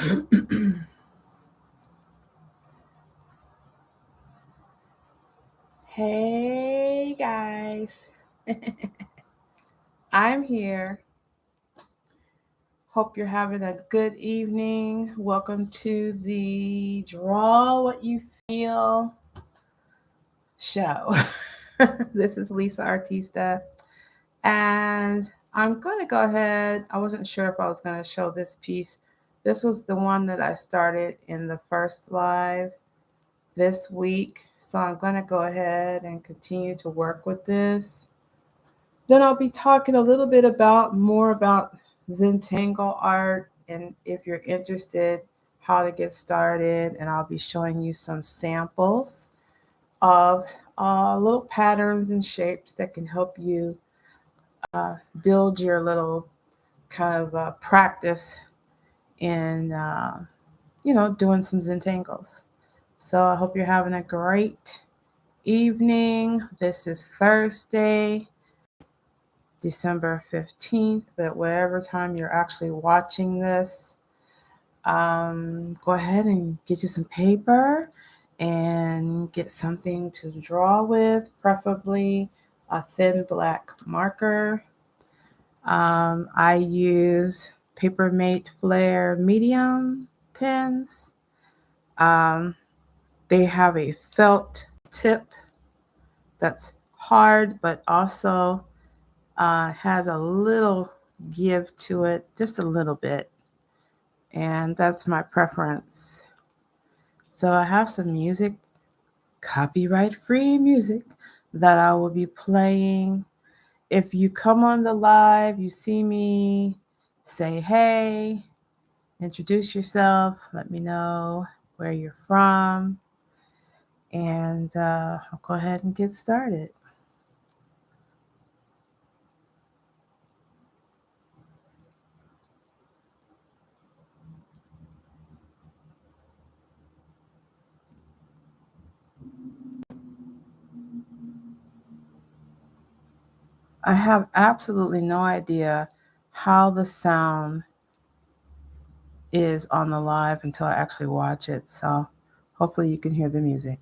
Hey guys, I'm here. Hope you're having a good evening. Welcome to the Draw What You Feel show. This is Lisa Artista, and I'm going to go ahead. I wasn't sure if I was going to show this piece. This was the one that I started in the first live this week. So I'm going to go ahead and continue to work with this. Then I'll be talking a little bit more about Zentangle art, and if you're interested, how to get started. And I'll be showing you some samples of little patterns and shapes that can help you build your little kind of practice in, doing some Zentangles. So I hope you're having a great evening. This is Thursday, December 15th, but whatever time you're actually watching this, go ahead and get you some paper and get something to draw with, preferably a thin black marker. I use Papermate Flare medium pens. They have a felt tip that's hard, but also has a little give to it, just a little bit. And that's my preference. So I have some music, copyright free music, that I will be playing. If you come on the live, you see me, say hey, introduce yourself, let me know where you're from, and I'll go ahead and get started. I have absolutely no idea how the sound is on the live until I actually watch it. So hopefully you can hear the music.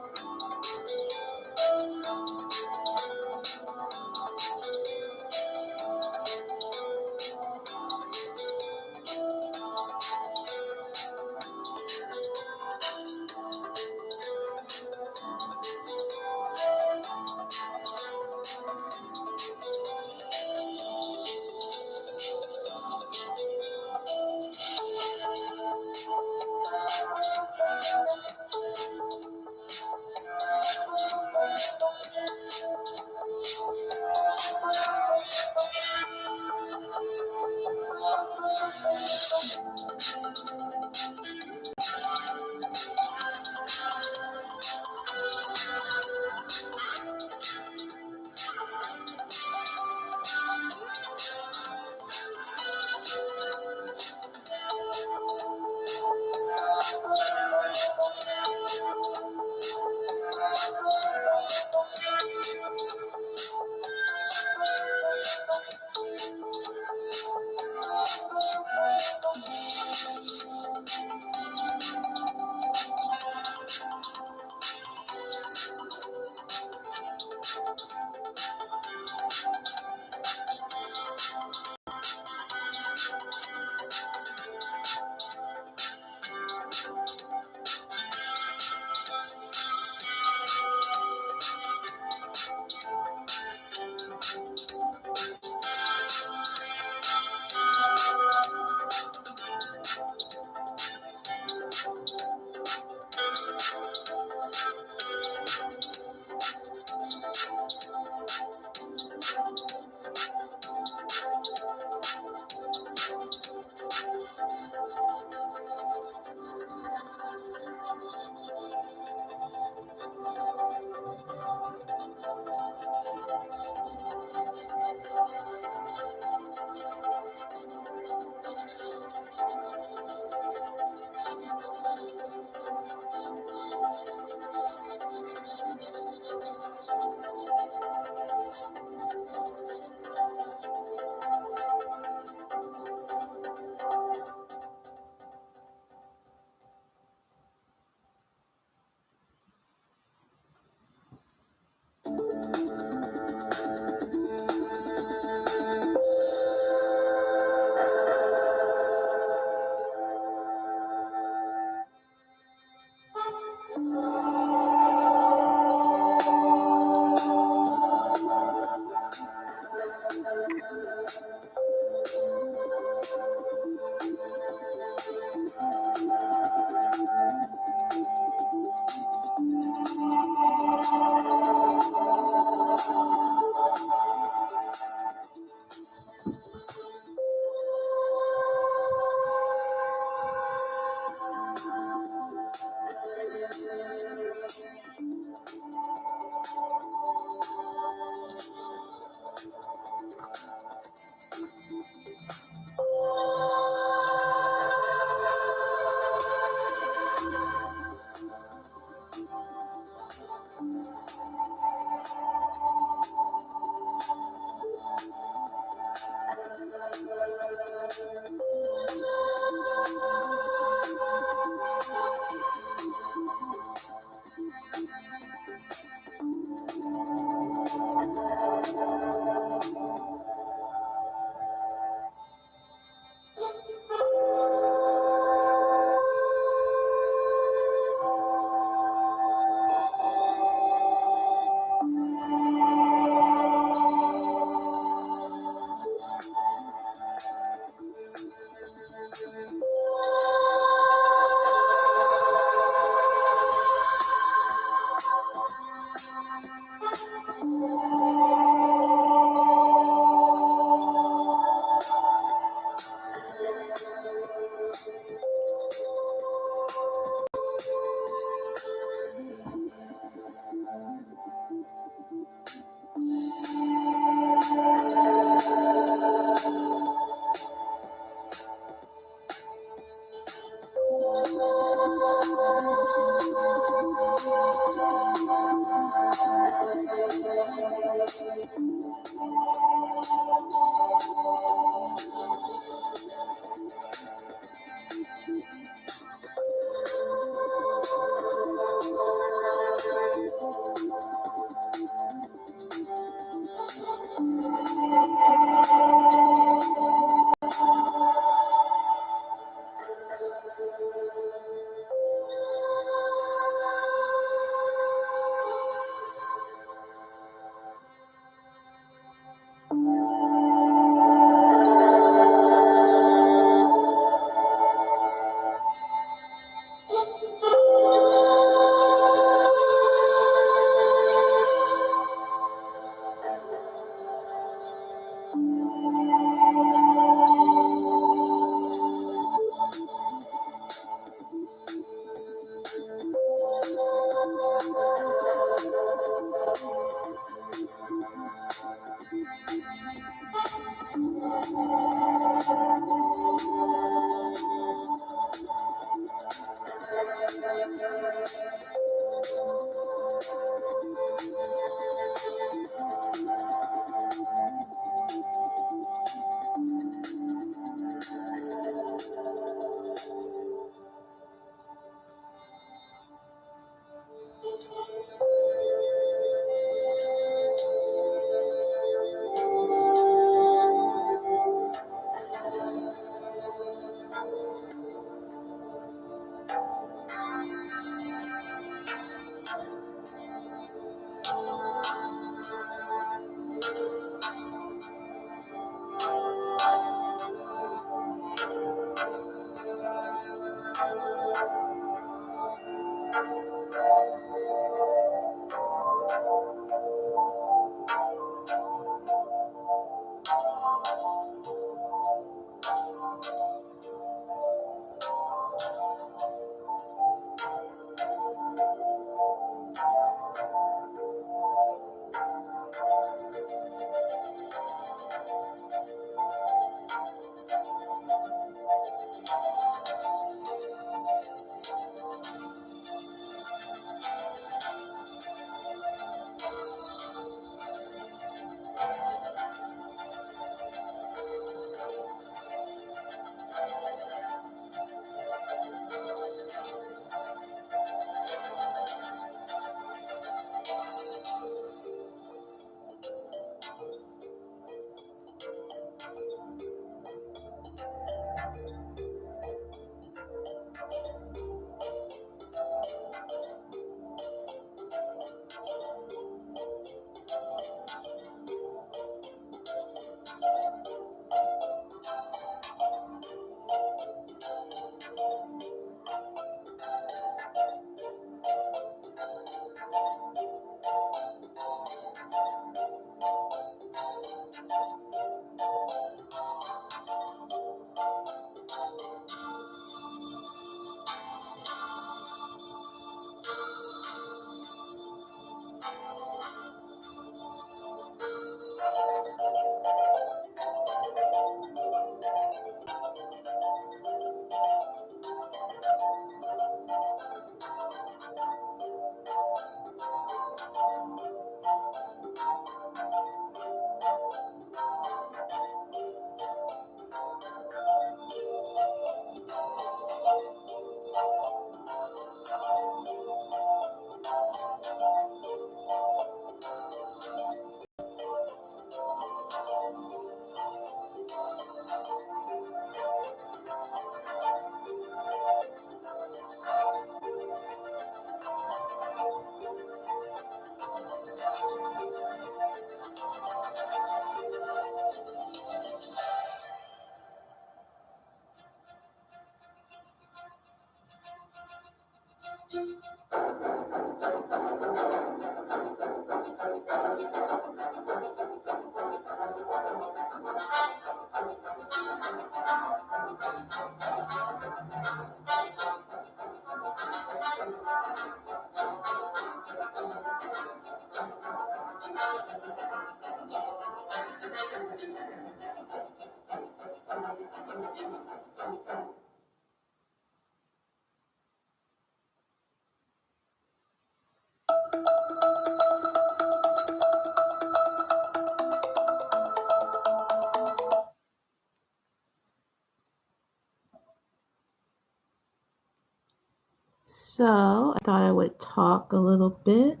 So I thought I would talk a little bit.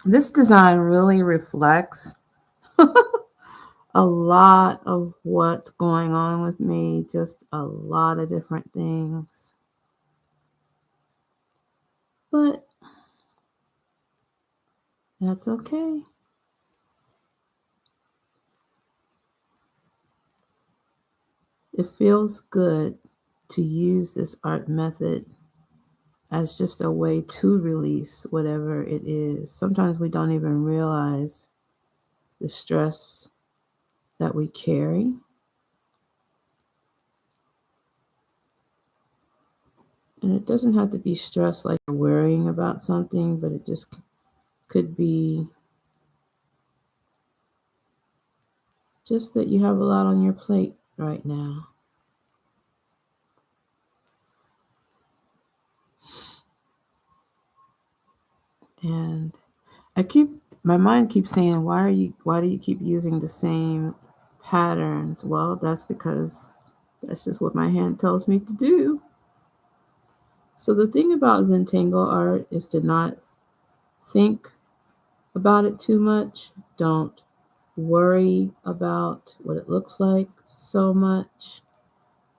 This design really reflects a lot of what's going on with me, just a lot of different things. But that's okay. It feels good to use this art method as just a way to release whatever it is. Sometimes we don't even realize the stress that we carry. And it doesn't have to be stress like you're worrying about something, but it just could be just that you have a lot on your plate right now. And my mind keeps saying, why do you keep using the same patterns? Well, that's because that's just what my hand tells me to do. So the thing about Zentangle art is to not think about it too much. Don't worry about what it looks like so much.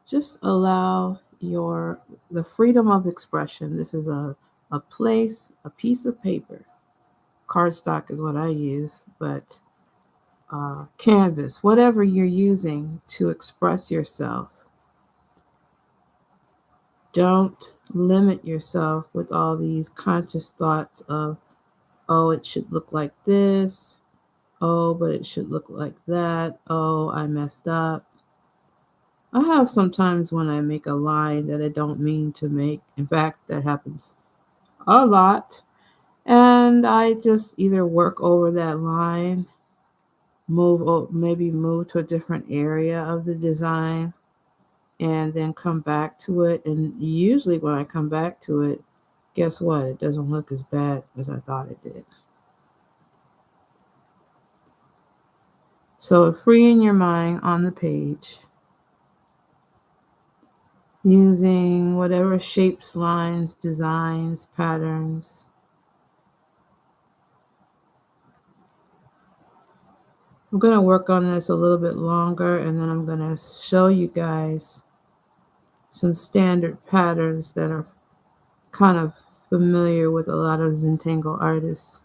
Just allow the freedom of expression. This is a piece of paper. Cardstock is what I use, but canvas, whatever you're using to express yourself. Don't limit yourself with all these conscious thoughts of, oh, it should look like this. Oh, but it should look like that. Oh, I messed up. I have sometimes when I make a line that I don't mean to make. In fact, that happens a lot. And I just either work over that line, maybe move to a different area of the design, and then come back to it. And usually when I come back to it, guess what? It doesn't look as bad as I thought it did. So freeing your mind on the page, using whatever shapes, lines, designs, patterns. I'm going to work on this a little bit longer, and then I'm going to show you guys some standard patterns that are kind of familiar with a lot of Zentangle artists.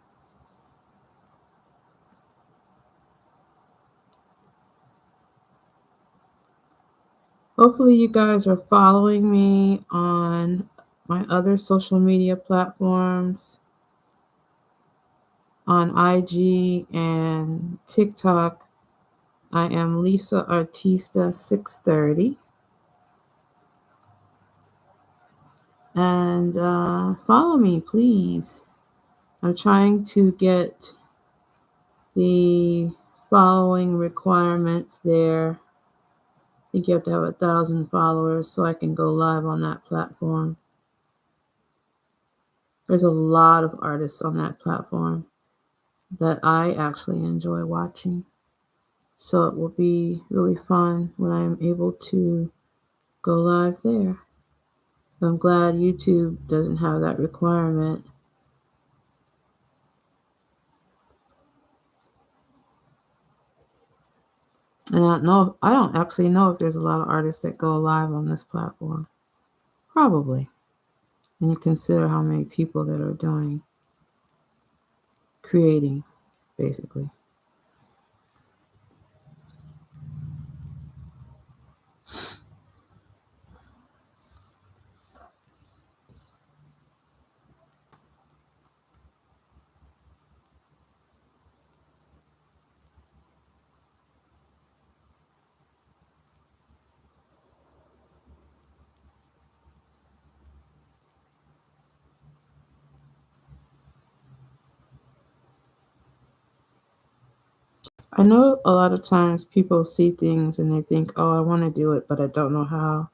Hopefully you guys are following me on my other social media platforms, on IG and TikTok. I am Lisa Artista 630. And follow me, please. I'm trying to get the following requirements there. I think you have to have 1,000 followers so I can go live on that platform. There's a lot of artists on that platform that I actually enjoy watching. So it will be really fun when I'm able to go live there. I'm glad YouTube doesn't have that requirement. And I don't actually know if there's a lot of artists that go live on this platform. Probably. When you consider how many people that are creating, basically. I know a lot of times people see things and they think, oh, I want to do it, but I don't know how.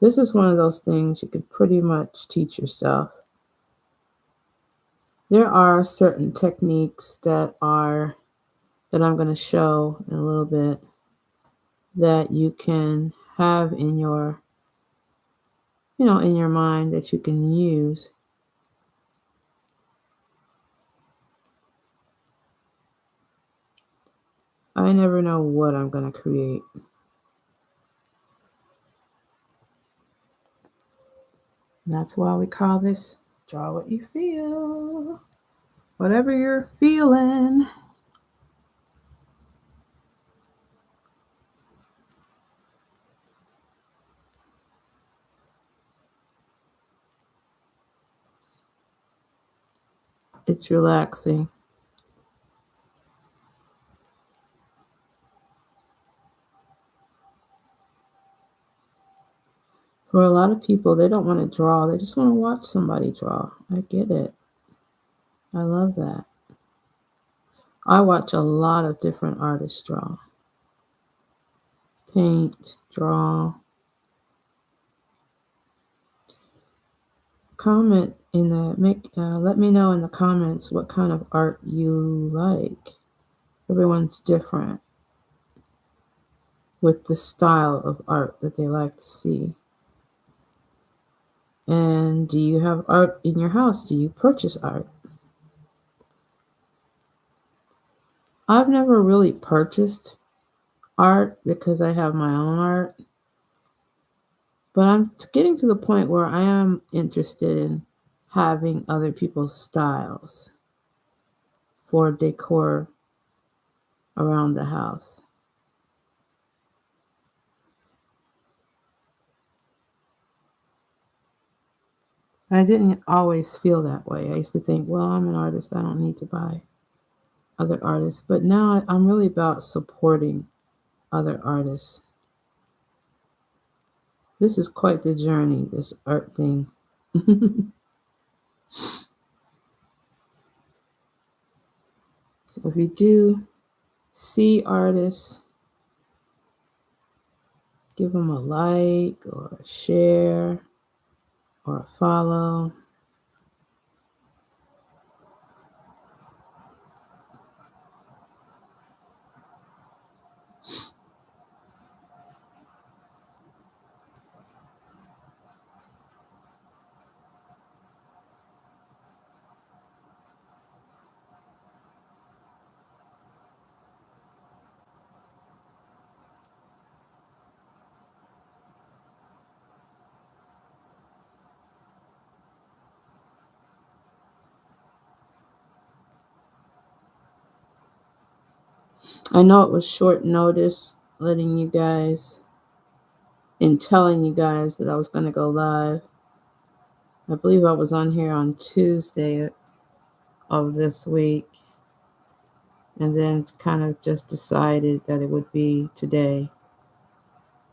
This is one of those things you could pretty much teach yourself. There are certain techniques that I'm going to show in a little bit that you can have in your in your mind that you can use. I never know what I'm going to create. That's why we call this draw what you feel. Whatever you're feeling. It's relaxing. For a lot of people, they don't want to draw. They just want to watch somebody draw. I get it. I love that. I watch a lot of different artists draw. Paint, draw. Comment in the let me know in the comments what kind of art you like. Everyone's different with the style of art that they like to see. And do you have art in your house? Do you purchase art? I've never really purchased art because I have my own art. But I'm getting to the point where I am interested in having other people's styles for decor around the house. I didn't always feel that way. I used to think, well, I'm an artist. I don't need to buy other artists. But now I'm really about supporting other artists. This is quite the journey, this art thing. So if you do see artists, give them a like or a share or a follow. I know it was short notice letting you guys and telling you guys that I was going to go live. I believe I was on here on Tuesday of this week and then kind of just decided that it would be today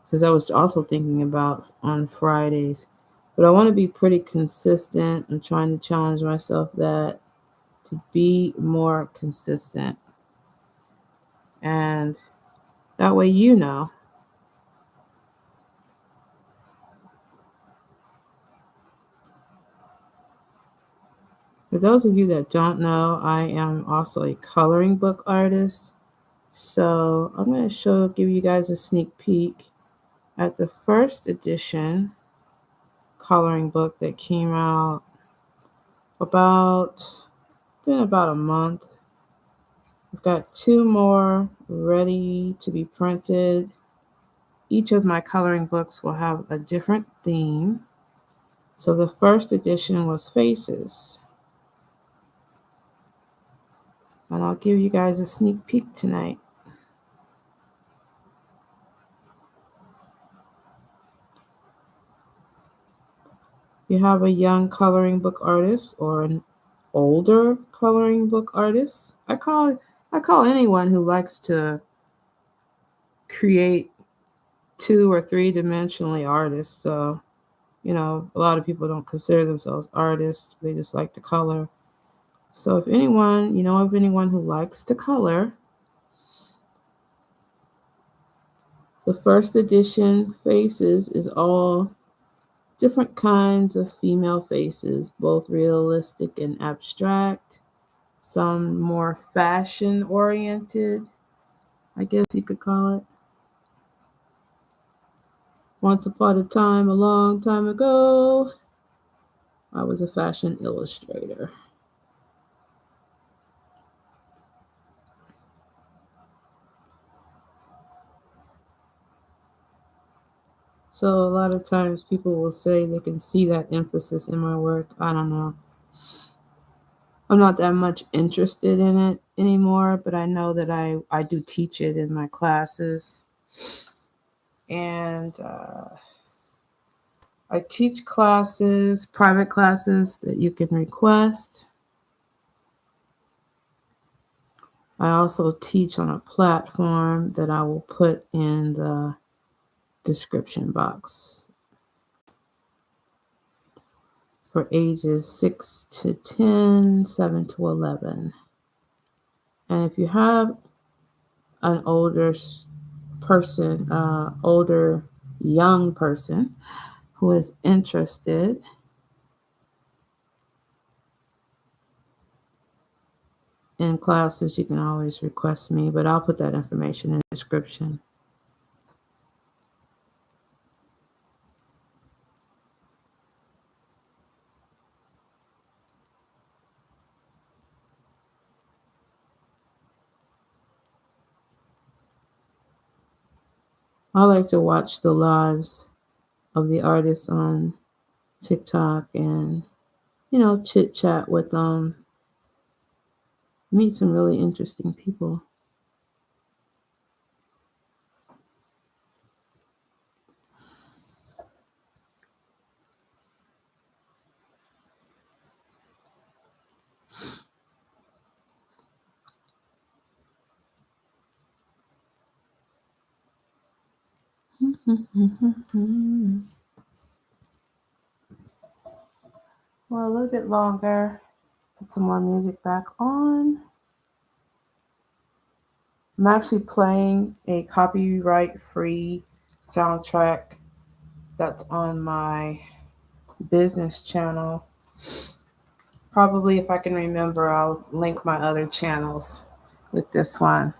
because I was also thinking about on Fridays. But I want to be pretty consistent. I'm trying to challenge myself that to be more consistent. And that way you know. For those of you that don't know, I am also a coloring book artist. So I'm going to give you guys a sneak peek at the first edition coloring book that came out been about a month. I've got 2 more ready to be printed. Each of my coloring books will have a different theme. So the first edition was faces. And I'll give you guys a sneak peek tonight. You have a young coloring book artist or an older coloring book artist. I call anyone who likes to create 2 or 3 dimensionally artists. So, a lot of people don't consider themselves artists. They just like to color. So if anyone, of anyone who likes to color, The first edition faces is all different kinds of female faces, both realistic and abstract, some more fashion oriented, I guess you could call it. Once upon a time, a long time ago, I was a fashion illustrator. So a lot of times people will say they can see that emphasis in my work. I don't know. I'm not that much interested in it anymore, but I know that I do teach it in my classes. And I teach classes, private classes that you can request. I also teach on a platform that I will put in the description box for ages 6 to 10, 7 to 11. And if you have an older person, older young person who is interested in classes, you can always request me, but I'll put that information in the description. I like to watch the lives of the artists on TikTok and, chit chat with them, meet some really interesting people. Well, a little bit longer. Put some more music back on. I'm actually playing a copyright-free soundtrack that's on my business channel. Probably, if I can remember, I'll link my other channels with this one.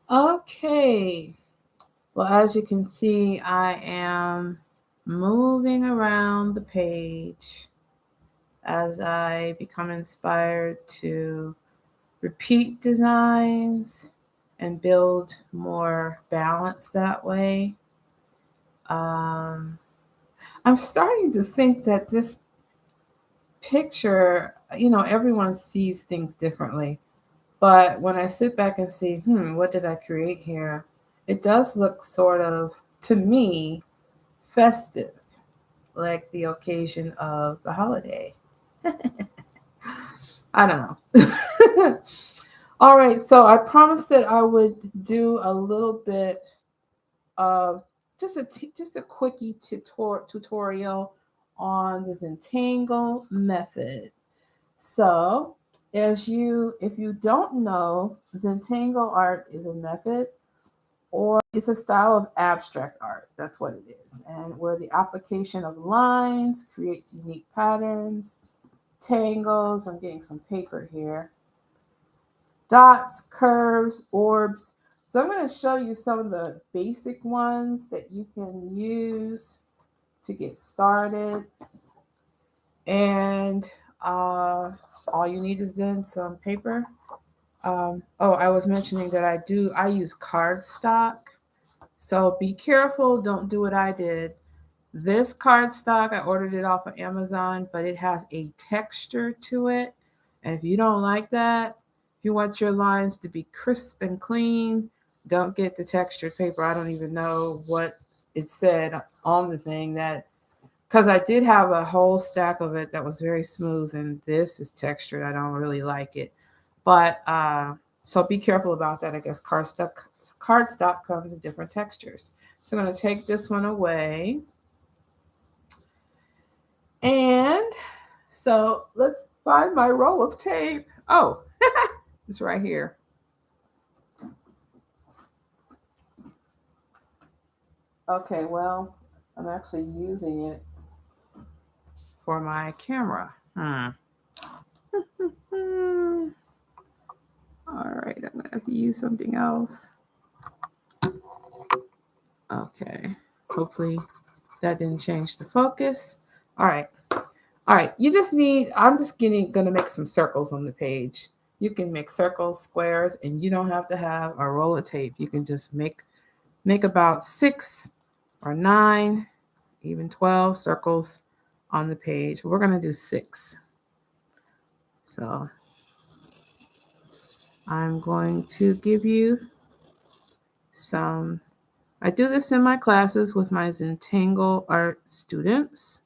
Okay. Well, as you can see, I am moving around the page as I become inspired to repeat designs and build more balance that way. Um, I'm starting to think that this picture, everyone sees things differently. But when I sit back and see, what did I create here? It does look sort of, to me, festive, like the occasion of the holiday. I don't know. All right, so I promised that I would do a little bit of just a quickie tutorial on the Zentangle method. So, if you don't know, Zentangle art is a method or it's a style of abstract art. That's what it is. And where the application of lines creates unique patterns, tangles, I'm getting some paper here, dots, curves, orbs. So I'm going to show you some of the basic ones that you can use to get started. And all you need is then some paper. I was mentioning that I use cardstock. So be careful, don't do what I did. This cardstock, I ordered it off of Amazon, but it has a texture to it. And if you don't like that, if you want your lines to be crisp and clean, don't get the textured paper. I don't even know what it said on the thing that, because I did have a whole stack of it that was very smooth, and this is textured. I don't really like it. But so be careful about that. I guess cardstock comes in different textures. So I'm going to take this one away. And so let's find my roll of tape. Oh, it's right here. Okay, well, I'm actually using it for my camera. All right, I'm going to have to use something else. Okay, hopefully that didn't change the focus. All right. All right, I'm just gonna make some circles on the page. You can make circles, squares, and you don't have to have a roll of tape. You can just make about 6 or 9, even 12 circles on the page. We're gonna do 6. So I'm going to give you some, I do this in my classes with my Zentangle art students,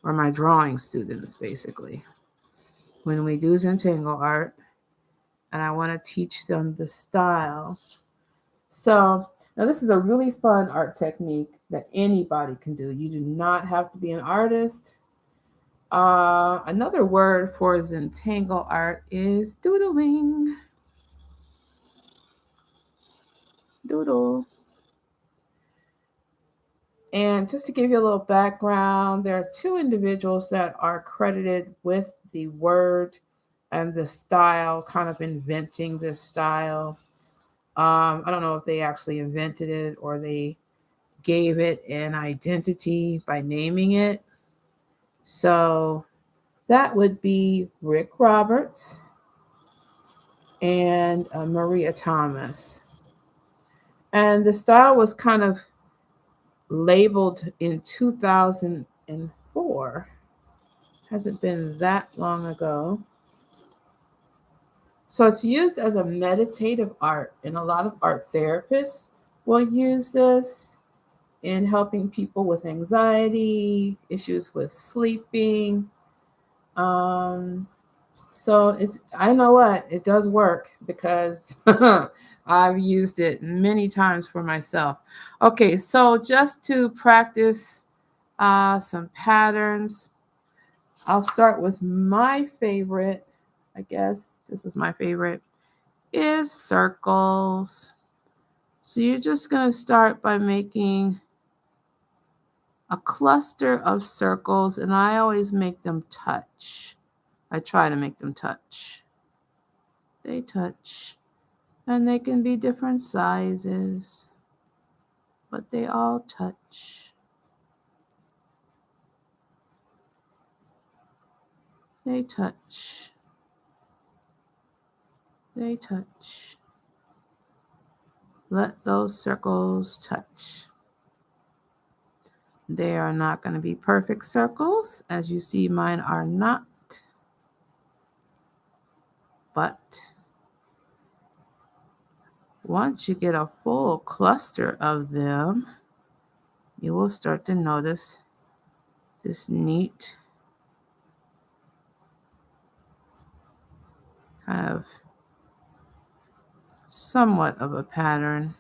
or my drawing students, basically. When we do Zentangle art, and I want to teach them the style. So now this is a really fun art technique that anybody can do. You do not have to be an artist. Another word for Zentangle art is doodling. Doodle. And just to give you a little background, there are 2 individuals that are credited with the word and the style, kind of inventing this style. I don't know if they actually invented it or they gave it an identity by naming it. So that would be Rick Roberts and Maria Thomas. And the style was kind of labeled in 2004. Hasn't been that long ago. So it's used as a meditative art, and a lot of art therapists will use this in helping people with anxiety, issues with sleeping. Um, so I know what, it does work because I've used it many times for myself. Okay, so just to practice some patterns, I'll start with my favorite. I guess this is my favorite, is circles. So you're just going to start by making a cluster of circles, and I always make them touch. I try to make them touch. They touch, and they can be different sizes, but they all touch. They touch. They touch. Let those circles touch. They are not going to be perfect circles. As you see, mine are not. But once you get a full cluster of them, you will start to notice this neat kind of somewhat of a pattern.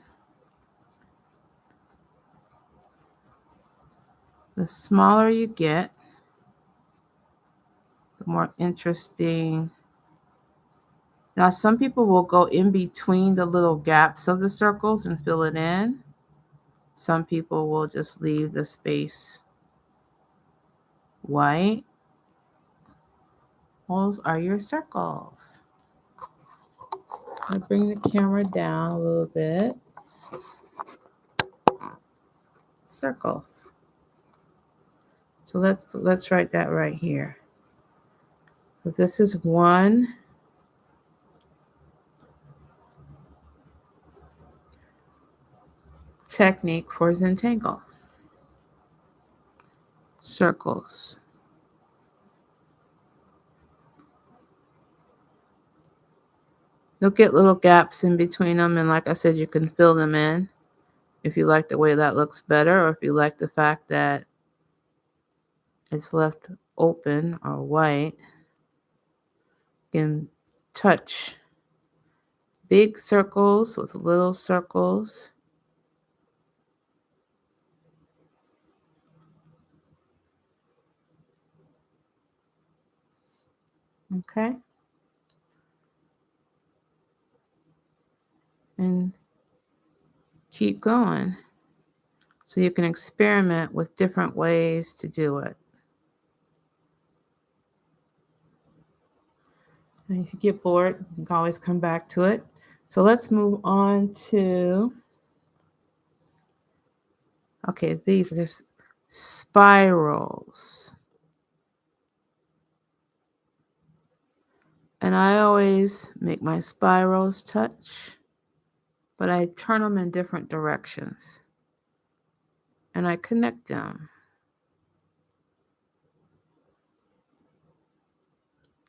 The smaller you get, the more interesting. Now, some people will go in between the little gaps of the circles and fill it in. Some people will just leave the space white. Those are your circles. I bring the camera down a little bit. Circles. So let's write that right here. So this is one technique for Zentangle. Circles. You'll get little gaps in between them, and like I said, you can fill them in if you like the way that looks better, or if you like the fact that it's left open or white. You can touch big circles with little circles. Okay. And keep going. So you can experiment with different ways to do it. And if you get bored, you can always come back to it. So let's move on to, okay, these are just spirals. And I always make my spirals touch, but I turn them in different directions. And I connect them.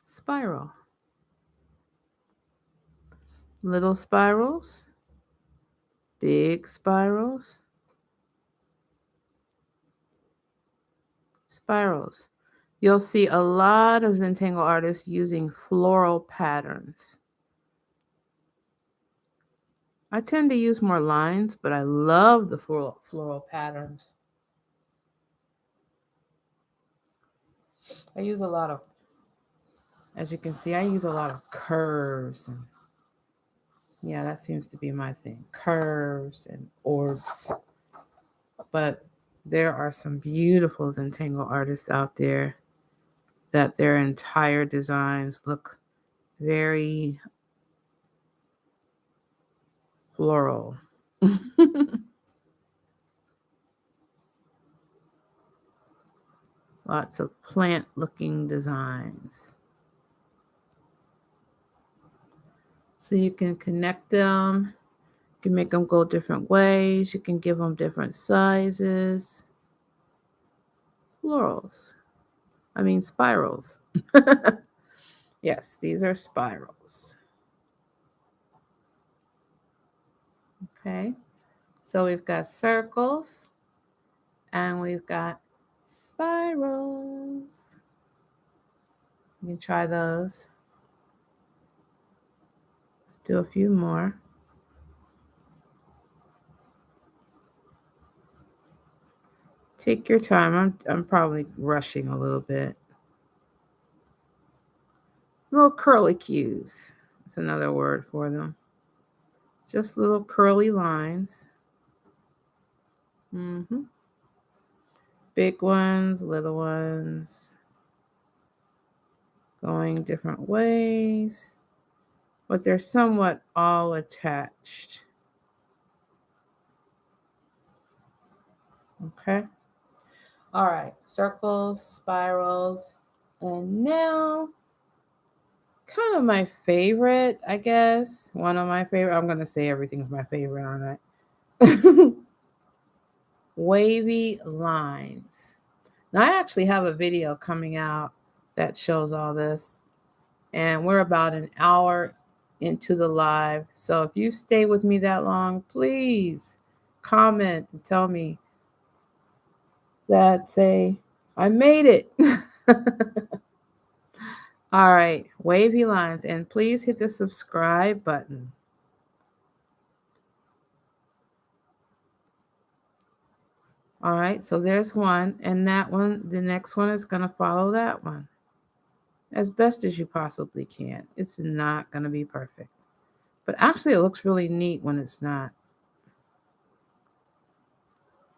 Spiral. Little spirals. Big spirals. Spirals. You'll see a lot of Zentangle artists using floral patterns. I tend to use more lines, but I love the floral patterns. I use a lot of, as you can see, I use a lot of curves. And yeah, that seems to be my thing. Curves and orbs. But there are some beautiful Zentangle artists out there that their entire designs look very floral. Lots of plant-looking designs. So you can connect them. You can make them go different ways. You can give them different sizes. Florals. I mean spirals. Yes, these are spirals. Okay. So we've got circles and we've got spirals. You can try those. Let's do a few more. Take your time. I'm probably rushing a little bit. Little curly cues. That's another word for them. Just little curly lines. Big ones, little ones. Going different ways. But they're somewhat all attached. Okay. All right. Circles, spirals. And now, kind of my favorite, I guess. One of my favorite. I'm going to say everything's my favorite, aren't I? wavy lines. Now, I actually have a video coming out that shows all this, and we're about an hour into the live. So if you stay with me that long, please comment and tell me that, say, I made it. All right, wavy lines, and please hit the subscribe button. All right, so there's one, and that one, the next one is going to follow that one as best as you possibly can. It's not going to be perfect, but actually it looks really neat when it's not.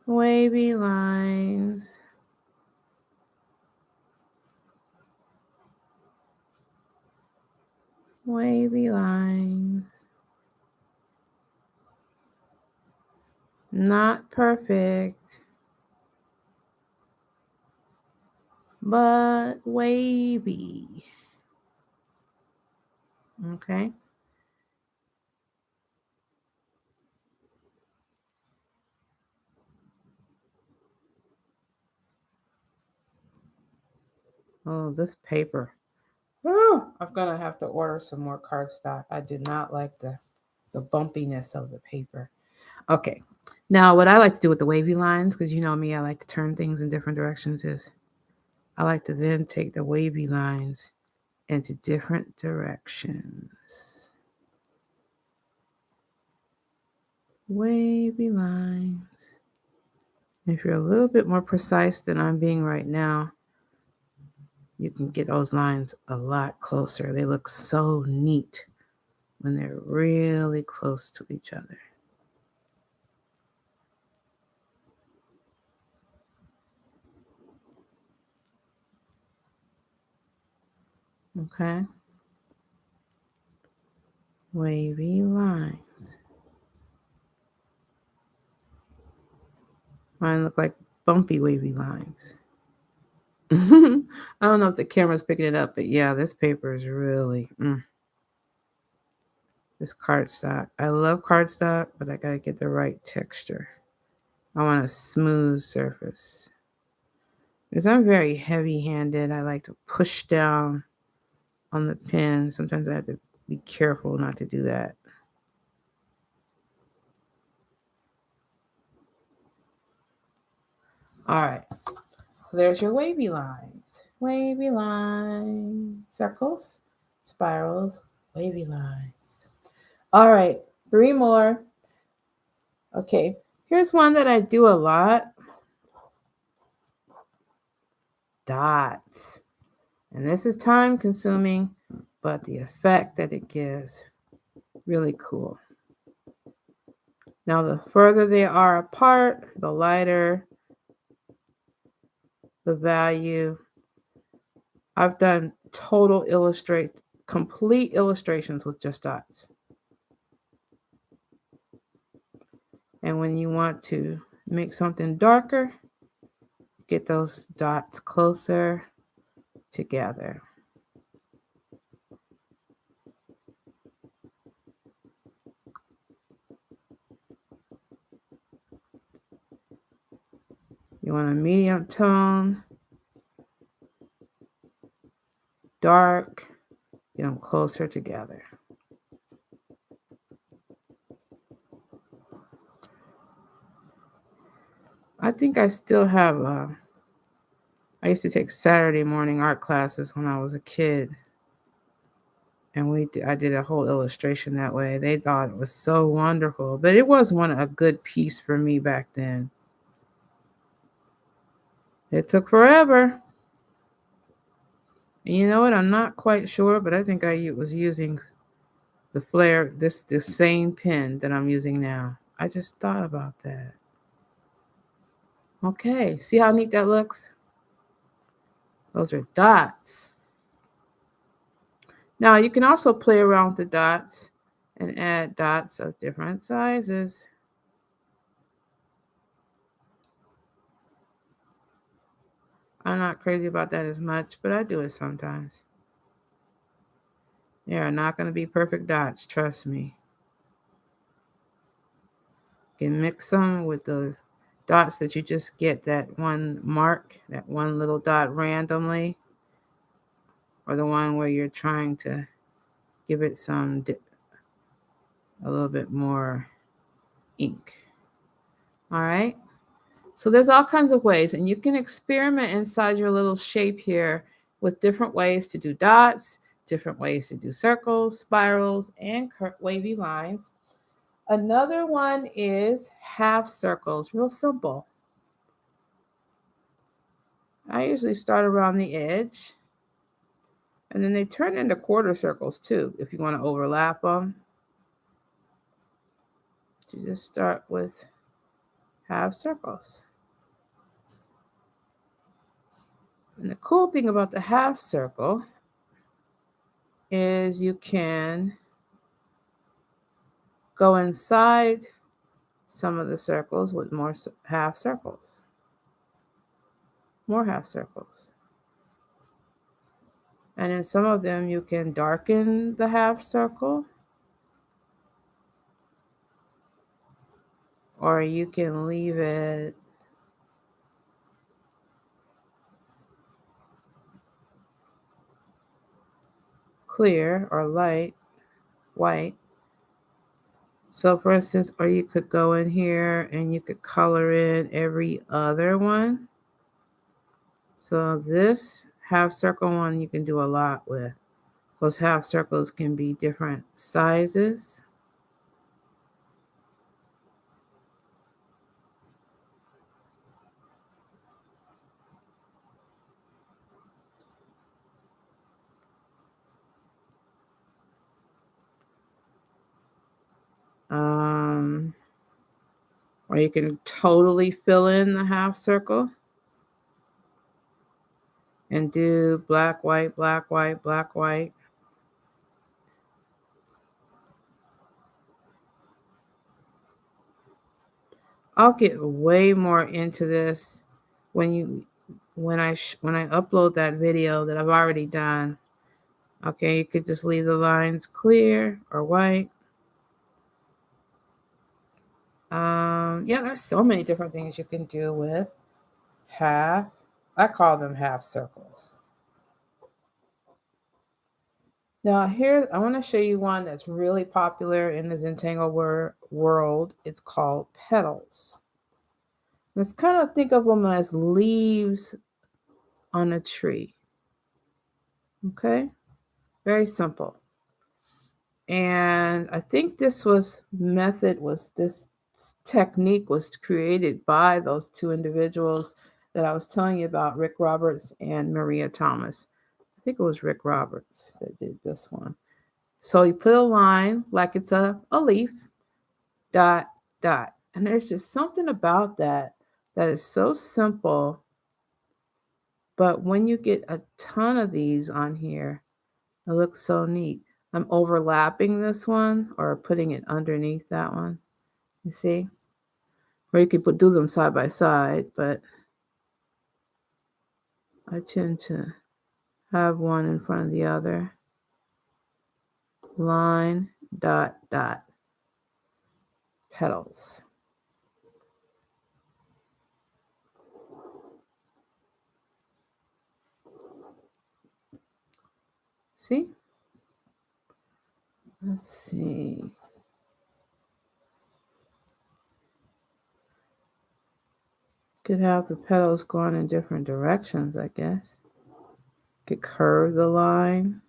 Wavy lines. Wavy lines. Not perfect, but wavy. Okay. Oh, this paper. Oh, I'm going to have to order some more cardstock. I did not like the bumpiness of the paper. Okay. Now, what I like to do with the wavy lines, because you know me, I like to turn things in different directions, is I like to then take the wavy lines into different directions. Wavy lines. If you're a little bit more precise than I'm being right now, you can get those lines a lot closer. They look so neat when they're really close to each other. Okay? Wavy lines. Mine look like bumpy wavy lines. I don't know if the camera's picking it up, but yeah, this paper is really, this cardstock. I love cardstock, but I gotta get the right texture. I want a smooth surface. Because I'm very heavy-handed, I like to push down on the pen. Sometimes I have to be careful not to do that. All right, so there's your wavy lines. Wavy lines, circles, spirals, wavy lines. All right, 3 more. Okay, here's one that I do a lot. Dots. And this is time consuming, but the effect that it gives, really cool. Now, the further they are apart, the lighter the value. I've done complete illustrations with just dots. And when you want to make something darker, get those dots closer together. You want a medium tone, dark, get them closer together. I think I still have, I used to take Saturday morning art classes when I was a kid. And I did a whole illustration that way. They thought it was so wonderful, but it was a good piece for me back then. It took forever. And you know what? I'm not quite sure, but I think I was using the Flair, this same pen that I'm using now. I just thought about that. Okay, see how neat that looks? Those are dots. Now you can also play around with the dots and add dots of different sizes. I'm not crazy about that as much, but I do it sometimes. They are not going to be perfect dots, trust me. You can mix them with the dots that you just get that one mark, that one little dot randomly, or the one where you're trying to give it a little bit more ink. All right. So there's all kinds of ways, and you can experiment inside your little shape here with different ways to do dots, different ways to do circles, spirals, and wavy lines. Another one is half circles, real simple. I usually start around the edge, and then they turn into quarter circles too, if you want to overlap them. You just start with half circles. And the cool thing about the half circle is you can go inside some of the circles with more half circles. More half circles. And in some of them, you can darken the half circle, or you can leave it clear or light, white. So for instance, or you could go in here and you could color in every other one. So this half circle one you can do a lot with. Those half circles can be different sizes. Or you can totally fill in the half circle and do black, white, black, white, black, white. I'll get way more into this when I upload that video that I've already done. Okay, you could just leave the lines clear or white. Yeah, there's so many different things you can do with half. I call them half circles. Now here, I want to show you one that's really popular in the Zentangle world. It's called petals. Let's kind of think of them as leaves on a tree. Okay, very simple. And I think this technique was created by those two individuals that I was telling you about, Rick Roberts and Maria Thomas. I think it was Rick Roberts that did this one. So you put a line like it's a leaf, dot, dot. And there's just something about that is so simple. But when you get a ton of these on here, it looks so neat. I'm overlapping this one or putting it underneath that one. You see? Or you could do them side by side, but I tend to have one in front of the other. Line, dot, dot. Petals. See? Let's see. Could have the petals going in different directions, I guess. Could curve the line.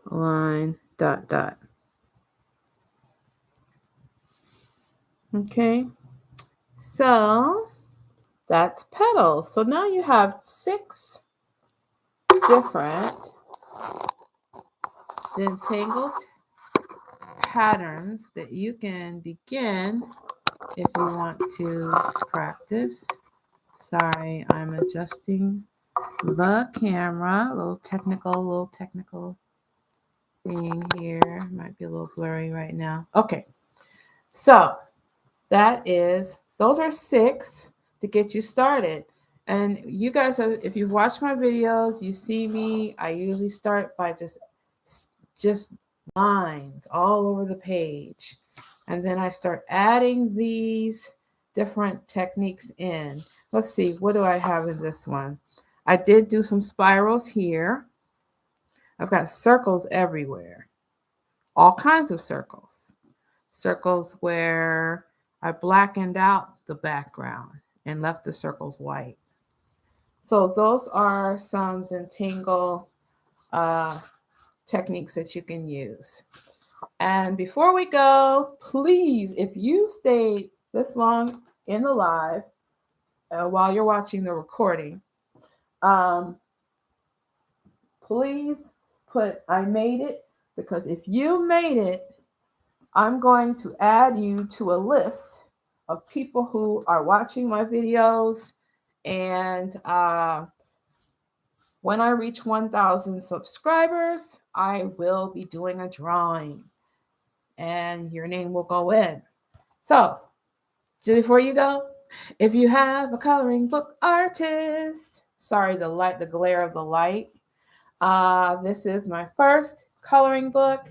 Line, dot, dot. Okay. So that's petals. So now you have 6 different Zentangle patterns that you can begin if you want to practice. Sorry, I'm adjusting the camera. A little technical thing here. Might be a little blurry right now. Okay. So those are 6. to get you started. And you guys, if you've watched my videos, you see me, I usually start by just lines all over the page. And then I start adding these different techniques in. Let's see, what do I have in this one? I did do some spirals here. I've got circles everywhere, all kinds of circles. Circles where I blackened out the background and left the circles white. So those are some Zentangle techniques that you can use. And before we go, please, if you stayed this long in the live while you're watching the recording, please put I made it, because if you made it, I'm going to add you to a list of people who are watching my videos. And when I reach 1,000 subscribers, I will be doing a drawing and your name will go in. So, just before you go, if you have a coloring book artist, sorry, the glare of the light. This is my first coloring book,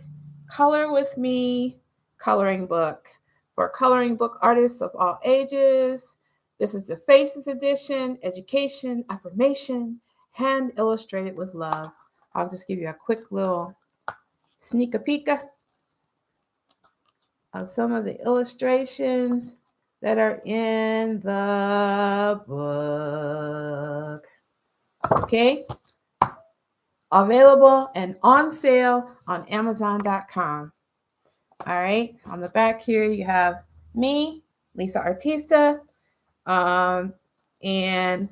Color With Me coloring book for coloring book artists of all ages. This is the Faces edition, education, affirmation, hand illustrated with love. I'll just give you a quick little sneak a peek of some of the illustrations that are in the book. Okay? Available and on sale on Amazon.com. All right. On the back here, you have me, Lisa Artista. And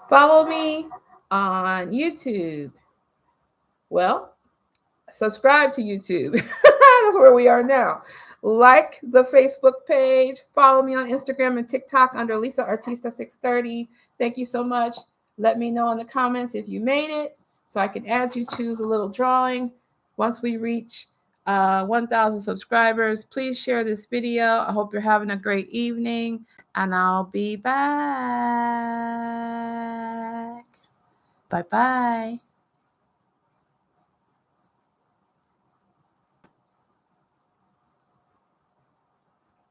follow me on YouTube. Well, subscribe to YouTube. That's where we are now. Like the Facebook page. Follow me on Instagram and TikTok under Lisa Artista 630. Thank you so much. Let me know in the comments if you made it so I can add you to the little drawing once we reach 1,000 subscribers. Please share this video. I hope you're having a great evening, and I'll be back. Bye-bye.